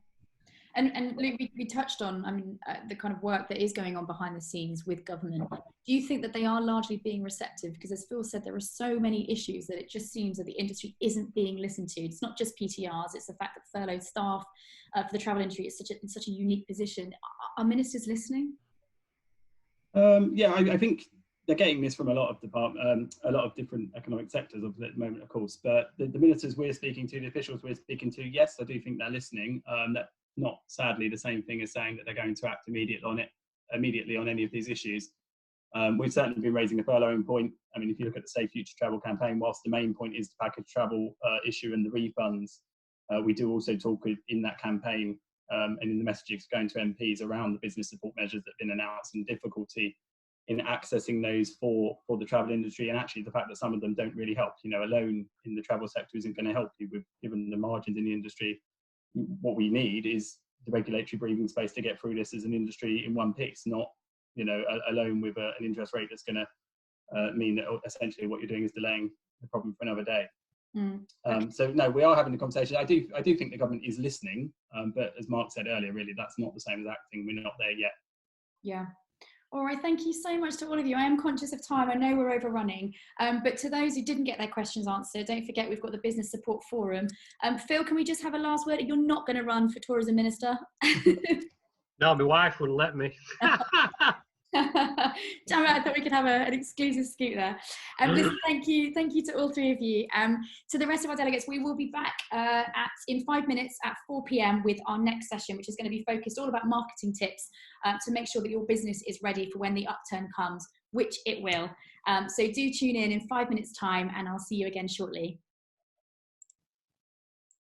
And Luke, we touched on, the kind of work that is going on behind the scenes with government. Do you think that they are largely being receptive? Because as Phil said, there are so many issues that it just seems that the industry isn't being listened to. It's not just PTRs, it's the fact that furloughed staff for the travel industry is in such a unique position. Are ministers listening? I think they're getting this from a lot of different economic sectors at the moment, of course. But the ministers we're speaking to, the officials we're speaking to, yes, I do think they're listening. That's not, sadly, the same thing as saying that they're going to act immediately on any of these issues. We've certainly been raising the furloughing point. I mean, if you look at the Safe Future Travel campaign, whilst the main point is the package travel issue and the refunds, we do also talk in that campaign and in the messages going to MPs around the business support measures that have been announced and difficulty in accessing those for the travel industry, and actually the fact that some of them don't really help. A loan in the travel sector isn't going to help you given the margins in the industry. What we need is the regulatory breathing space to get through this as an industry in one piece, not a loan with an interest rate that's going to mean that essentially what you're doing is delaying a problem for another day. Okay. So no, we are having a conversation. I do think the government is listening, but as Mark said earlier, really that's not the same as acting. We're not there yet. Yeah. All right, thank you so much to all of you. I am conscious of time. I know we're overrunning, but to those who didn't get their questions answered, don't forget we've got the Business Support Forum. Phil, can we just have a last word? You're not going to run for Tourism Minister? No, my wife wouldn't let me. Damn it, I thought we could have an exclusive scoop there. Listen, thank you to all three of you. To the rest of our delegates, we will be back in 5 minutes at 4 p.m. with our next session, which is going to be focused all about marketing tips to make sure that your business is ready for when the upturn comes, which it will. So do tune in 5 minutes time, and I'll see you again shortly.